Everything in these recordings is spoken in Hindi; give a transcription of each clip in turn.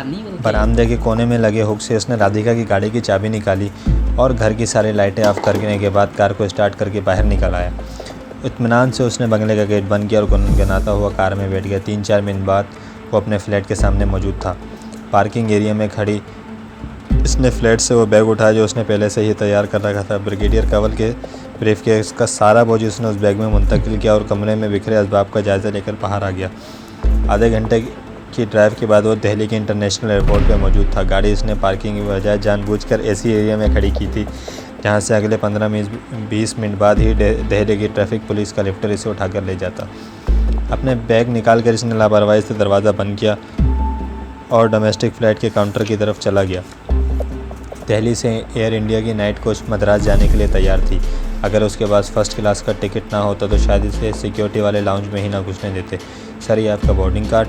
बाहर नहीं बोलते। बरामदे के कोने में लगे हुक से उसने राधिका की गाड़ी की चाबी निकाली और घर की सारी लाइटें ऑफ करने के बाद कार को स्टार्ट करके बाहर निकल आया। इत्मीनान से उसने बंगले का गेट बंद किया और गुनगुनाता हुआ कार में बैठ गया। 3-4 मिनट बाद वो अपने फ्लैट के सामने मौजूद था। पार्किंग एरिया में खड़ी इसने फ्लैट से वो बैग उठाया जो उसने पहले से ही तैयार कर रखा था। ब्रिगेडियर कंवल के ब्रीफकेस का सारा बोझ उसने उस बैग में मुंतकिल किया और कमरे में बिखरे असबाब का जायज़ा लेकर बाहर आ गया। आधे घंटे की ड्राइव के बाद वो दिल्ली के इंटरनेशनल एयरपोर्ट पर मौजूद था। गाड़ी इसने पार्किंग की बजाय जानबूझकर ऐसी एरिया में खड़ी की थी जहाँ से अगले 15-20 मिनट बाद ही दिल्ली की ट्रैफिक पुलिस का लिफ्टर इसे उठाकर ले जाता। अपने बैग निकालकर इसने लापरवाही से दरवाज़ा बंद किया और डोमेस्टिक फ़्लाइट के काउंटर की तरफ चला गया। दिल्ली से एयर इंडिया की नाइट कोच मद्रास जाने के लिए तैयार थी। अगर उसके पास फर्स्ट क्लास का टिकट ना होता तो शायद इसे सिक्योरिटी वाले लाउंज में ही ना घुसने देते। सर, ये आपका बोर्डिंग कार्ड।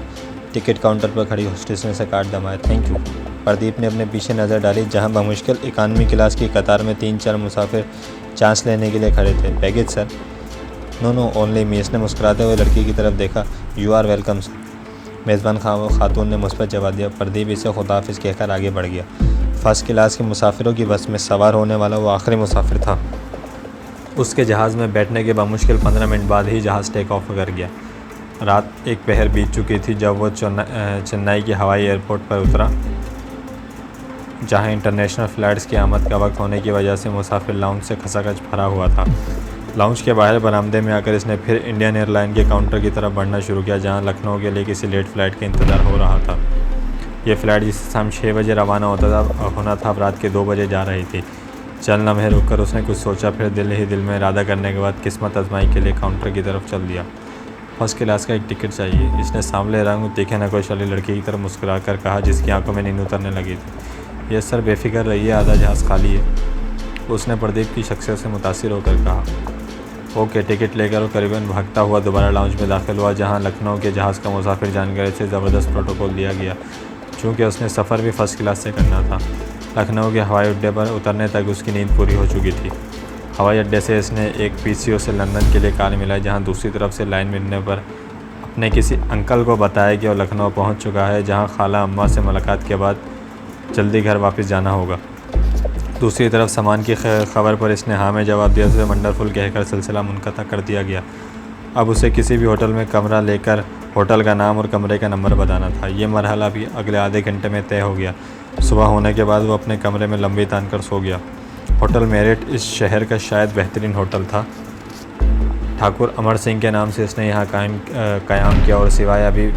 टिकट काउंटर पर खड़ी होस्टेस ने से कार्ड दबाया। Thank you. प्रदीप ने अपने पीछे नज़र डाली जहां बमुश्किल इकानमी क्लास की कतार में 3-4 मुसाफिर चांस लेने के लिए खड़े थे। Baggage sir? No only me. इसने मुस्कुराते हुए लड़की की तरफ देखा। You are welcome sir. मेज़बान खातून ने मुस्बत जवाब दिया। प्रदीप इसे खुदाफिज कहकर आगे बढ़ गया। फर्स्ट क्लास के मुसाफिरों की बस में सवार होने वाला वो आखिरी मुसाफिर था। उसके जहाज़ में बैठने के बामुश्किल 15 मिनट बाद ही जहाज़ टेक ऑफ कर गया। रात एक पहर बीत चुकी थी जब वो चेन्नई के हवाई एयरपोर्ट पर उतरा, जहां इंटरनेशनल फ़्लाइट्स की आमद का वक्त होने की वजह से मुसाफिर लाउंज से खचाखच भरा हुआ था। लाउंज के बाहर बरामदे में आकर इसने फिर इंडियन एयरलाइन के काउंटर की तरफ बढ़ना शुरू किया, जहां लखनऊ के लिए किसी लेट फ़्लाइट का इंतज़ार हो रहा था। ये फ़्लाइट जिसे शाम 6 बजे रवाना होना था अब रात के 2 बजे जा रही थी। चल लम्हे रुक कर उसने कुछ सोचा, फिर दिल ही दिल में इरादा करने के बाद किस्मत आजमाई के लिए काउंटर की तरफ चल दिया। फर्स्ट क्लास का एक टिकट चाहिए। इसने सांवले रंग तीखे नकोश वाली लड़की की तरफ मुस्कुरा कर कहा, जिसकी आंखों में नींद उतरने लगी थी। यस सर, बेफिक्र रहिए, आधा जहाज़ खाली है। उसने प्रदीप की शख्सियत से मुतासिर होकर कहा। ओके। टिकट लेकर वो करीबन भागता हुआ दोबारा लाउंज में दाखिल हुआ, जहां लखनऊ के जहाज़ का मुसाफिर जानकारी से ज़बरदस्त प्रोटोकॉल दिया गया, चूँकि उसने सफ़र भी फ़र्स्ट क्लास से करना था। लखनऊ के हवाई अड्डे पर उतरने तक उसकी नींद पूरी हो चुकी थी। हवाई अड्डे से इसने एक पीसीओ से लंदन के लिए कार मिलाई, जहां दूसरी तरफ से लाइन मिलने पर अपने किसी अंकल को बताया कि वो लखनऊ पहुंच चुका है, जहां खाला अम्मा से मुलाकात के बाद जल्दी घर वापस जाना होगा। दूसरी तरफ सामान की खबर पर इसने हाँ में जवाब दिया, उसे वंडरफुल कहकर सिलसिला मुनक़ता कर दिया गया। अब उसे किसी भी होटल में कमरा लेकर होटल का नाम और कमरे का नंबर बताना था। ये मरहला भी अगले आधे घंटे में तय हो गया। सुबह होने के बाद वो अपने कमरे में लंबी तान कर सो गया। होटल मेरिट इस शहर का शायद बेहतरीन होटल था। ठाकुर अमर सिंह के नाम से इसने यहाँ क़याम किया और सिवाय अभी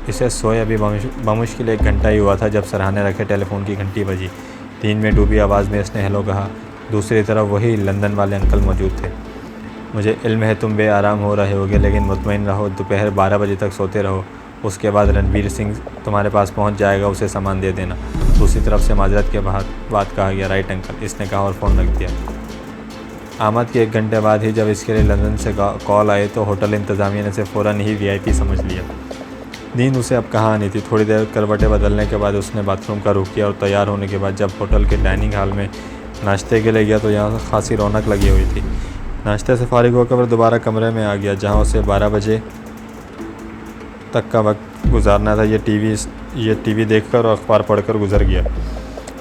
इसे सोए अभी बमुश्किल 1 घंटा ही हुआ था जब सराहने रखे टेलीफोन की घंटी बजी। 3 में डूबी आवाज़ में इसने हेलो कहा। दूसरी तरफ वही लंदन वाले अंकल मौजूद थे। मुझे इल्म है तुम बेआराम हो रहे होगे, लेकिन मुतमईन रहो, दोपहर 12 बजे तक सोते रहो। उसके बाद रणवीर सिंह तुम्हारे पास पहुंच जाएगा, उसे सामान दे देना। दूसरी तरफ से माजरत के बाद बात कहा गया। राइट अंकल, इसने कहा और फ़ोन रख दिया। आमद के 1 घंटे बाद ही जब इसके लिए लंदन से कॉल आई तो होटल इंतज़ामिया ने इसे फ़ौरन ही वीआईपी समझ लिया। नींद उसे अब कहाँ आनी थी। थोड़ी देर करवटें बदलने के बाद उसने बाथरूम का रुख किया और तैयार होने के बाद जब होटल के डाइनिंग हॉल में नाश्ते के लिए गया तो यहाँ खासी रौनक लगी हुई थी। नाश्ते से फारिग होकर दोबारा कमरे में आ गया, जहाँ उसे 12 बजे तक का वक्त गुजारना था। ये टीवी देखकर और अखबार पढ़कर गुजर गया।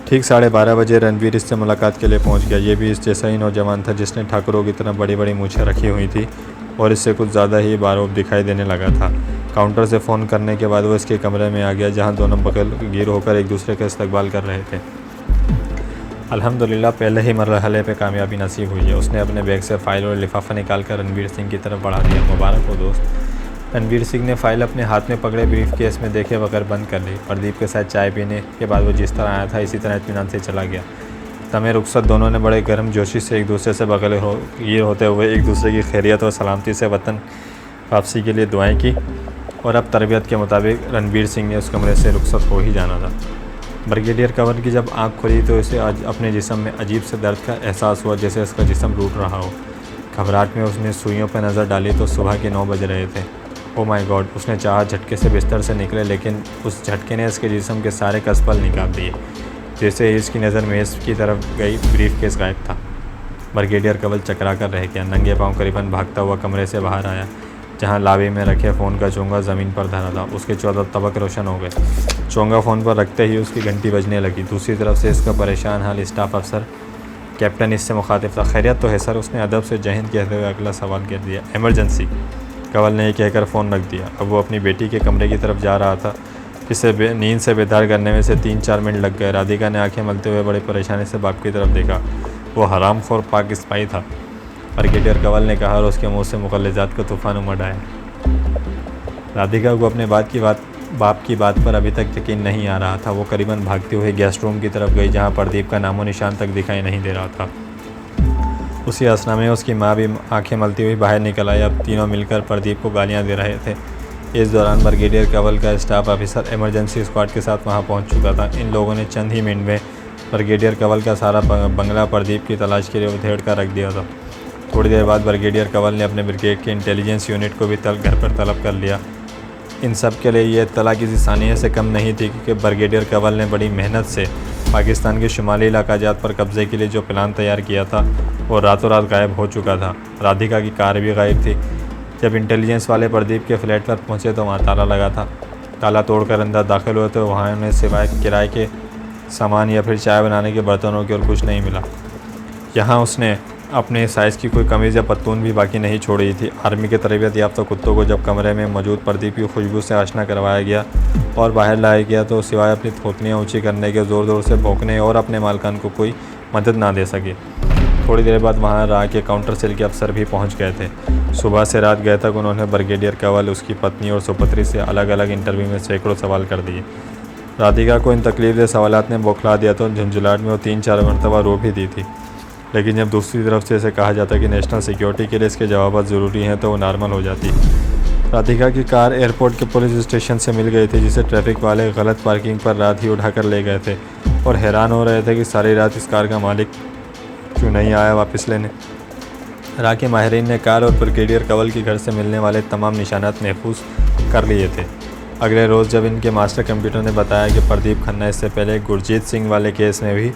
ठीक 12:30 बजे रणवीर इससे मुलाकात के लिए पहुंच गया। ये भी इस जैसा ही नौजवान था जिसने ठाकुरों की तरह बड़ी बड़ी मूछें रखी हुई थी और इससे कुछ ज़्यादा ही बारूद दिखाई देने लगा था। काउंटर से फ़ोन करने के बाद वो इसके कमरे में आ गया, जहां दोनों बगल गिर होकर एक दूसरे का इस्तकबाल कर रहे थे। अल्हम्दुलिल्लाह पहले ही मरहले पे कामयाबी नसीब हुई है। उसने अपने बैग से फ़ाइल और लिफाफा निकाल कर रणवीर सिंह की तरफ बढ़ा दिया। मुबारक हो दोस्त। रणवीर सिंह ने फ़ाइल अपने हाथ में पकड़े ब्रीफ केस में देखे बगैर बंद कर ली। प्रदीप के साथ चाय पीने के बाद वो जिस तरह आया था इसी तरह इत्मीनान से चला गया। तमे रुखसत दोनों ने बड़े गर्म जोशी से एक दूसरे से बगल गिर होते हुए एक दूसरे की खैरियत और सलामती से वतन वापसी के लिए दुआएं की और अब तरबियत के मुताबिक रणवीर सिंह ने उस कमरे से रुखसत हो ही जाना था। ब्रिगेडियर कंवल की जब आँख खुली तो इसे अपने जिस्म में अजीब से दर्द का एहसास हुआ, जैसे उसका जिस्म रूठ रहा हो। घबराहट में उसने सुइयों पर नज़र डाली तो सुबह के 9 बज रहे थे। ओ माय गॉड, उसने चाहा झटके से बिस्तर से निकले, लेकिन उस झटके ने इसके जिस्म के सारे कसपल निकाल दिए। जैसे ही इसकी नज़र मेज़ की तरफ गई, ब्रीफ केस गायब था। ब्रिगेडियर कंवल चकरा कर रह गया। नंगे पाँव करीबन भागता हुआ कमरे से बाहर आया, जहां लाबी में रखे फ़ोन का चोंगा ज़मीन पर धरा था। उसके 14 तबक रोशन हो गए। चोंगा फ़ोन पर रखते ही उसकी घंटी बजने लगी। दूसरी तरफ से इसका परेशान हाल स्टाफ अफसर कैप्टन इससे मुखातिब था। खैरियत तो है सर, उसने अदब से जय हिंद कहते हुए अगला सवाल कर दिया। इमरजेंसी, कंवल ने कहकर फ़ोन रख दिया। अब वो अपनी बेटी के कमरे की तरफ जा रहा था, जिसे नींद से बेदार करने में से 3-4 मिनट लग गए। राधिका ने आंखें मलते हुए बड़ी परेशानी से बाप की तरफ देखा। वो हरामखोर पाक स्पाई था, ब्रिगेडियर कंवल ने कहा और उसके मुंह से मुगल्लिजात का तूफान उमड़ आया। राधिका को अपने बाप की बात पर अभी तक यकीन नहीं आ रहा था। वो करीबन भागते हुए गेस्ट रूम की तरफ गई, जहाँ प्रदीप का नामो निशान तक दिखाई नहीं दे रहा था। उसी असना में उसकी माँ भी आंखें मलती हुई बाहर निकल आई। अब तीनों मिलकर प्रदीप को गालियाँ दे रहे थे। इस दौरान ब्रिगेडियर कंवल का स्टाफ ऑफिसर इमरजेंसी स्क्वाड के साथ वहां पहुंच चुका था। इन लोगों ने चंद ही मिनट में ब्रिगेडियर कंवल का सारा बंगला प्रदीप की तलाश के लिए उधेड़ कर रख दिया था। थोड़ी देर बाद ब्रिगेडियर कंवल ने अपने ब्रिगेड के इंटेलिजेंस यूनिट को भी घर पर तलब कर लिया। इन सब के लिए ये इत्तला किसी सानिया से कम नहीं थी, क्योंकि ब्रिगेडियर कंवल ने बड़ी मेहनत से पाकिस्तान के शुमाली इलाकाजात पर कब्जे के लिए जो प्लान तैयार किया था वो रातों रात गायब हो चुका था। राधिका की कार भी गायब थी। जब इंटेलिजेंस वाले प्रदीप के फ्लैट पर पहुंचे तो वहां ताला लगा था। ताला तोड़कर अंदर दाखिल हुए तो वहां उन्हें सिवाय किराए के सामान या फिर चाय बनाने के बर्तनों की और कुछ नहीं मिला। यहाँ उसने अपने साइज़ की कोई कमीज़ या पत्तून भी बाकी नहीं छोड़ी थी। आर्मी के तरबियत याफ्ता कुत्तों को जब कमरे में मौजूद प्रदीप की खुशबू से आशना करवाया गया और बाहर लाया गया तो सिवाय अपनी थोतनियाँ ऊँची करने के ज़ोर ज़ोर से भौंकने और अपने मालकान को कोई मदद ना दे सके। थोड़ी देर बाद वहाँ राह के काउंटर सेल के अफसर भी पहुँच गए थे। सुबह से रात गए तक उन्होंने ब्रिगेडियर कंवल, उसकी पत्नी और सुपुत्री से अलग अलग इंटरव्यू में सैकड़ों सवाल कर दिए। राधिका को इन तकलीफदेह सवालात ने बौखला दिया तो झुंझुलाहट में वो 3-4 मरतबा रो भी दी थी। लेकिन जब दूसरी तरफ से इसे कहा जाता कि नेशनल सिक्योरिटी के लिए इसके जवाब ज़रूरी हैं तो वो नॉर्मल हो जाती। राधिका की कार एयरपोर्ट के पुलिस स्टेशन से मिल गई थी, जिसे ट्रैफिक वाले गलत पार्किंग पर रात ही उठाकर ले गए थे और हैरान हो रहे थे कि सारी रात इस कार का मालिक क्यों नहीं आया वापस लेने। राह के माहिरीन ने कार और ब्रिगेडियर कंवल के घर से मिलने वाले तमाम निशानात महफूज कर लिए थे। अगले रोज़ जब इनके मास्टर कंप्यूटर ने बताया कि प्रदीप खन्ना इससे पहले गुरजीत सिंह वाले केस में भी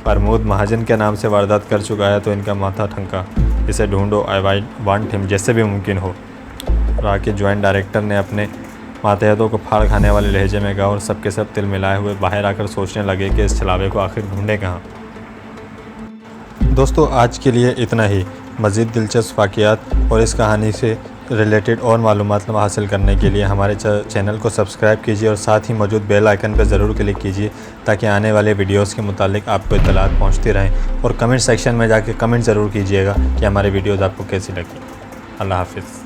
प्रमोद महाजन के नाम से वारदात कर चुका है तो इनका माथा ठनका। इसे ढूंढो, आई वांट हिम, जैसे भी मुमकिन हो। राह के ज्वाइंट डायरेक्टर ने अपने मातहतों को फाड़ खाने वाले लहजे में कहा और सबके सब तिल मिलाए हुए बाहर आकर सोचने लगे कि इस छलावे को आखिर ढूंढे कहाँ। दोस्तों, आज के लिए इतना ही। मज़ीद दिलचस्प वाक़यात और इस कहानी से रिलेटेड और मालूमात हासिल करने के लिए हमारे चैनल को सब्सक्राइब कीजिए और साथ ही मौजूद बेल आइकन पर ज़रूर क्लिक कीजिए ताकि आने वाले वीडियोस के मुतालिक आपको इत्तलात पहुंचती रहें। और कमेंट सेक्शन में जाके कमेंट ज़रूर कीजिएगा कि हमारे वीडियोस आपको कैसी लगी। अल्लाह हाफ़िज़।